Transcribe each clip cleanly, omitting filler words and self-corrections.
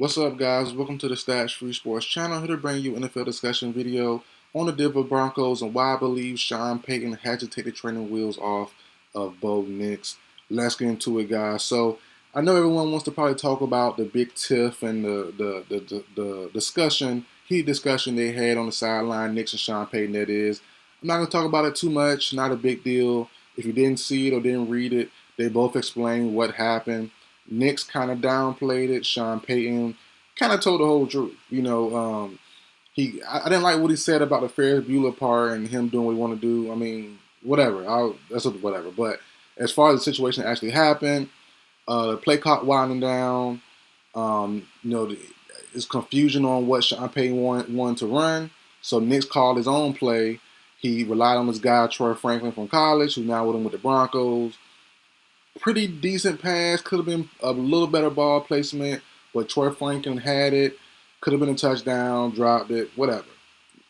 What's up, guys? Welcome to the Stats Free Sports channel. Here to bring you an NFL discussion video on the Denver Broncos and why I believe Sean Payton had to take the training wheels off of Bo Nix. Let's get into it, guys. So I know everyone wants to probably talk about the big tiff and the discussion, heat discussion they had on the sideline, Nix and Sean Payton. That is, I'm not gonna talk about it too much. Not a big deal. If you didn't see it or didn't read it, they both explained what happened. Nix kind of downplayed it. Sean Payton kind of told the whole truth. I didn't like what he said about the Ferris Bueller part and him doing what he want to do. I mean, whatever. That's whatever. But as far as the situation that actually happened, the play clock winding down. There's confusion on what Sean Payton wanted to run. So Nix called his own play. He relied on this guy Troy Franklin from college, who's now with him with the Broncos. Pretty decent pass. Could have been a little better ball placement, but Troy Franklin had it. Could have been a touchdown, dropped it, whatever.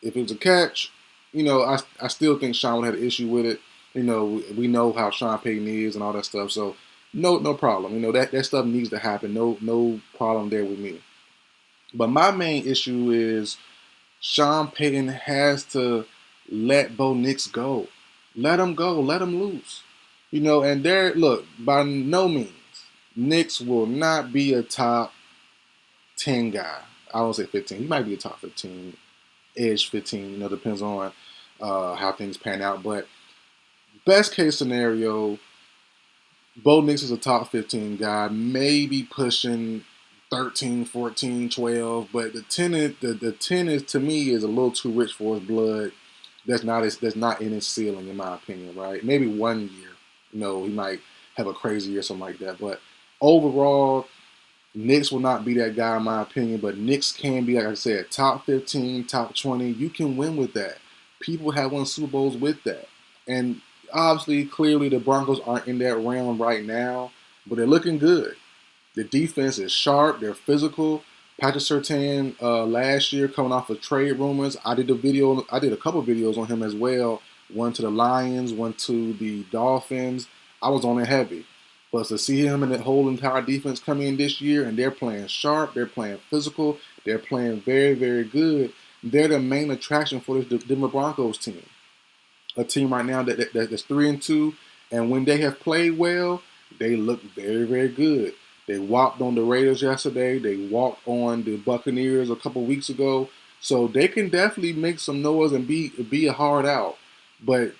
If it was a catch, I still think Sean would have had an issue with it. We know how Sean Payton is and all that stuff. So no problem. That stuff needs to happen. No problem there with me. But my main issue is Sean Payton has to let Bo Nix go. Let him go. Let him loose. And look, by no means, Nix will not be a top 10 guy. I won't say 15. He might be a top 15, edge 15. Depends on how things pan out. But best case scenario, Bo Nix is a top 15 guy, maybe pushing 13, 14, 12. But the 10 is to me is a little too rich for his blood. That's not in his ceiling, in my opinion, right? Maybe 1 year. He might have a crazy year or something like that. But overall, Nix will not be that guy in my opinion. But Nix can be, like I said, top 15, top 20. You can win with that. People have won Super Bowls with that. And obviously, clearly, the Broncos aren't in that realm right now. But they're looking good. The defense is sharp. They're physical. Patrick Surtain last year coming off of trade rumors. I did a couple videos on him as well. One to the Lions, one to the Dolphins. I was on it heavy. But to see him and that whole entire defense come in this year and they're playing sharp, they're playing physical, they're playing very, very good. They're the main attraction for this Denver Broncos team. A team right now that's 3-2, and when they have played well, they look very, very good. They walked on the Raiders yesterday. They walked on the Buccaneers a couple weeks ago. So they can definitely make some noise and be a hard out. But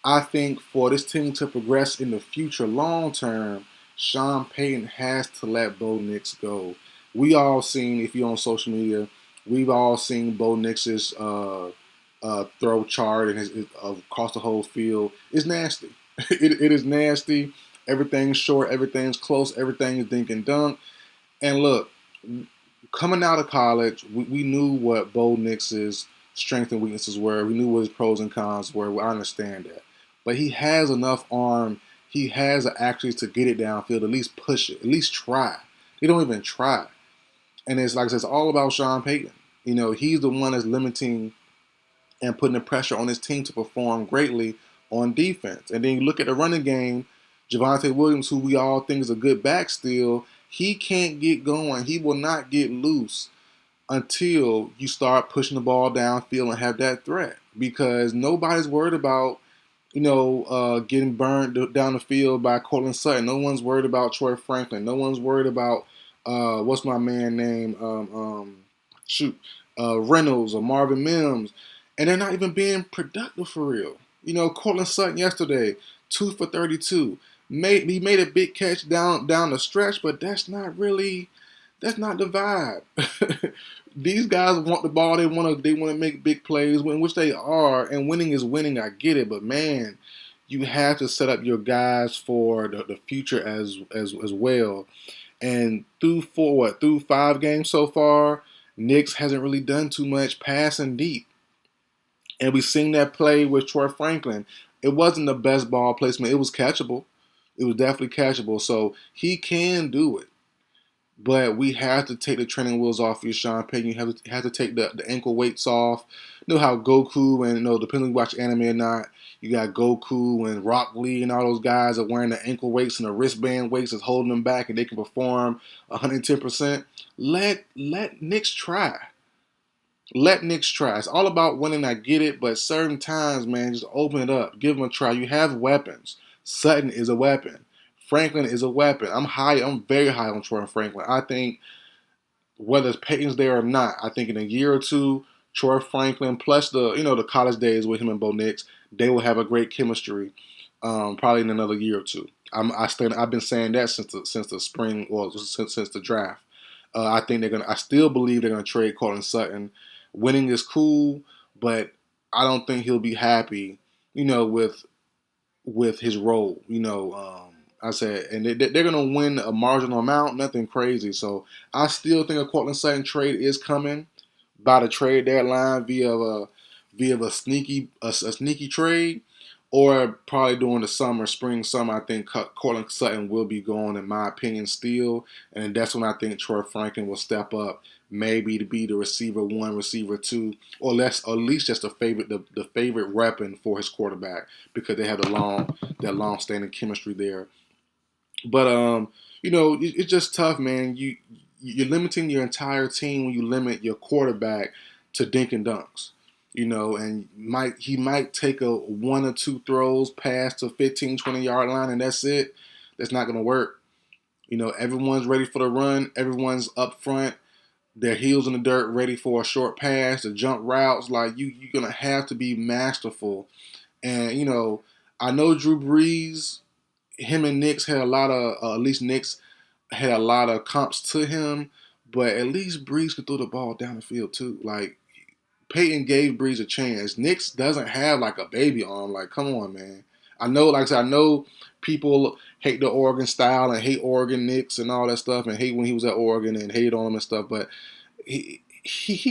I think for this team to progress in the future long term, Sean Payton has to let Bo Nix go. We all seen, if you're on social media, we've all seen Bo Nix's throw chart and across the whole field. It's nasty. It is nasty. Everything's short, everything's close, everything is dink and dunk. And look, coming out of college, we knew what Bo Nix's strengths and weaknesses were. We knew what his pros and cons were. I understand that. But he has enough arm. He has the accuracy to get it downfield, at least push it, at least try. They don't even try. And it's like I said, it's all about Sean Payton. He's the one that's limiting and putting the pressure on his team to perform greatly on defense. And then you look at the running game, Javonte Williams, who we all think is a good back still, he can't get going. He will not get loose until you start pushing the ball downfield and have that threat. Because nobody's worried about, getting burned down the field by Cortland Sutton. No one's worried about Troy Franklin. No one's worried about, what's my man name? Reynolds or Marvin Mims. And they're not even being productive for real. Cortland Sutton yesterday, 2 for 32. He made a big catch down the stretch, but that's not the vibe. These guys want the ball. They want to make big plays, which they are, and winning is winning. I get it, but man, you have to set up your guys for the future as well. And through 5 games so far, Nix hasn't really done too much passing deep. And we've seen that play with Troy Franklin. It wasn't the best ball placement. It was catchable. It was definitely catchable. So he can do it. But we have to take the training wheels off of Sean Payton. You have to take the ankle weights off. You know how Goku and depending on you watch anime or not, you got Goku and Rock Lee and all those guys are wearing the ankle weights and the wristband weights is holding them back and they can perform 110%. Let Knicks try. Let Knicks try. It's all about winning. I get it, but certain times, man, just open it up. Give them a try. You have weapons. Sutton is a weapon. Franklin is a weapon. I'm very high on Troy Franklin. I think whether Payton's there or not, I think in a year or two, Troy Franklin plus the college days with him and Bo Nix, they will have a great chemistry. Probably in another year or two. I've been saying that since the spring, well, since the draft. I think they're gonna. I still believe they're gonna trade Cortland Sutton. Winning is cool, but I don't think he'll be happy. With his role. I said, and they're going to win a marginal amount, nothing crazy. So I still think a Cortland Sutton trade is coming by the trade deadline via a sneaky trade, or probably during the spring summer. I think Cortland Sutton will be going, in my opinion, still, and that's when I think Troy Franklin will step up, maybe to be the receiver one, receiver two, or less, or at least just the favorite weapon for his quarterback, because they have that long standing chemistry there. But it's just tough, man. You're limiting your entire team when you limit your quarterback to dink and dunks. And he might take a one or two throws past the 15, 20 yard line, and that's it. That's not going to work. Everyone's ready for the run. Everyone's up front, their heels in the dirt, ready for a short pass, the jump routes. Like you're gonna have to be masterful. And I know Drew Brees, him and Knicks had a lot of, at least Knicks had a lot of comps to him, but at least Brees could throw the ball down the field too. Like Payton gave Brees a chance. Knicks doesn't have like a baby arm. Like, come on, man. I know, like I said, I know people hate the Oregon style and hate Oregon Knicks and all that stuff, and hate when he was at Oregon and hate on him and stuff, but he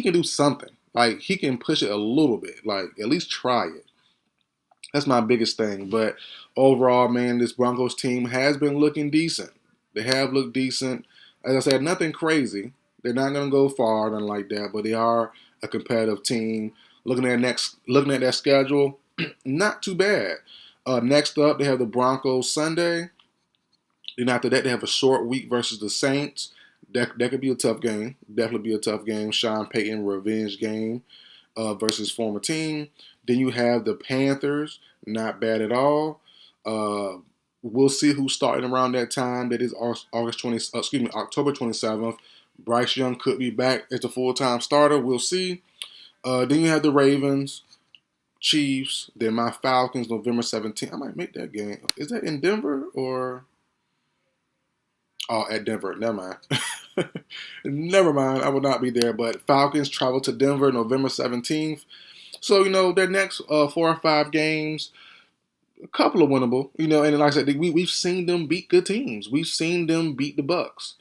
can do something. Like he can push it a little bit. Like at least try it. That's my biggest thing. But overall, man, this Broncos team has been looking decent. They have looked decent. As I said, nothing crazy. They're not going to go far, nothing like that. But they are a competitive team. Looking at their schedule, not too bad. Next up, they have the Broncos Sunday. Then after that, they have a short week versus the Saints. That could be a tough game. Definitely be a tough game. Sean Payton revenge game versus former team. Then you have the Panthers, not bad at all. Uh, we'll see who's starting around that time. That is October 27th. Bryce Young could be back as the full-time starter. We'll see. Then you have the Ravens, Chiefs. Then my Falcons, November 17th. I might make that game. Is that in Denver or? Oh, at Denver. Never mind. Never mind. I will not be there. But Falcons travel to Denver November 17th. So, their next 4 or 5 games, a couple of winnable. And like I said, we've seen them beat good teams. We've seen them beat the Bucks.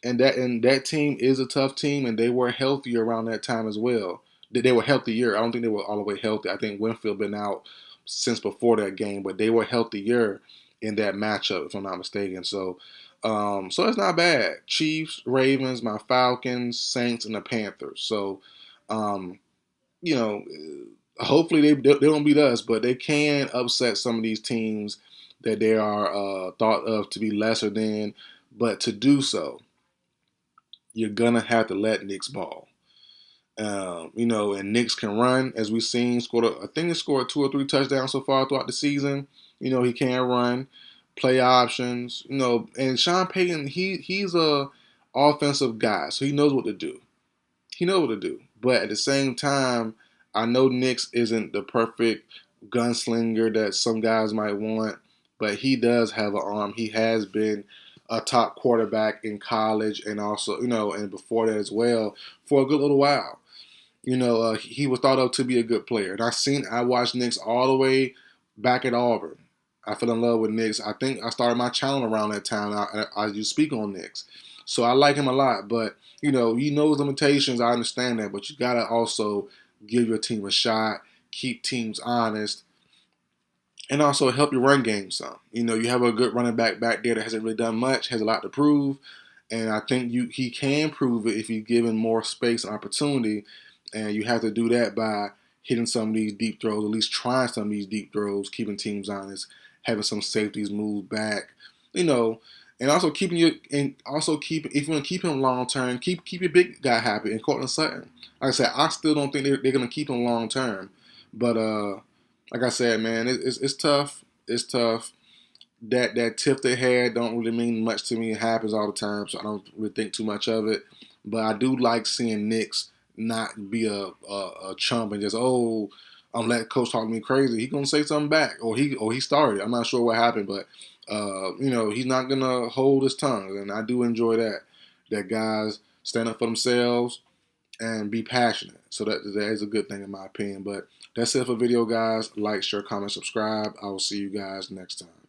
And that team is a tough team, and they were healthier around that time as well. They were healthier. I don't think they were all the way healthy. I think Winfield been out since before that game, but they were healthier in that matchup, if I'm not mistaken. So it's not bad. Chiefs, Ravens, my Falcons, Saints, and the Panthers. So, um, you know, hopefully they don't beat us, but they can upset some of these teams that they are thought of to be lesser than. But to do so, you're gonna have to let Knicks ball. And Knicks can run, as we've seen. I think he scored 2 or 3 touchdowns so far throughout the season. He can run, play options. And Sean Payton, he's a offensive guy, so he knows what to do. He knows what to do. But at the same time, I know Knicks isn't the perfect gunslinger that some guys might want, but he does have an arm. He has been a top quarterback in college, and also, and before that as well, for a good little while. He was thought of to be a good player. And I watched Knicks all the way back at Auburn. I fell in love with Knicks. I think I started my channel around that time. I used to speak on Knicks. So I like him a lot. But, he knows limitations. I understand that. But you got to also give your team a shot, keep teams honest, and also help your run game some. You have a good running back there that hasn't really done much, has a lot to prove. And I think he can prove it if you give him more space and opportunity. And you have to do that by hitting some of these deep throws, at least trying some of these deep throws, keeping teams honest, having some safeties move back, And also keeping you, and also keep, if you want to keep him long term, keep your big guy happy and Cortland Sutton. Like I said, I still don't think they're gonna keep him long term, but like I said, man, it's tough. It's tough. That tip they had don't really mean much to me. It happens all the time, so I don't really think too much of it. But I do like seeing Knicks not be a chump and just, oh, I'm letting coach talk me crazy. He gonna say something back, or he started. I'm not sure what happened, but he's not gonna hold his tongue, and I do enjoy that. That guys stand up for themselves and be passionate. So that is a good thing in my opinion. But that's it for video, guys. Like, share, comment, subscribe. I will see you guys next time.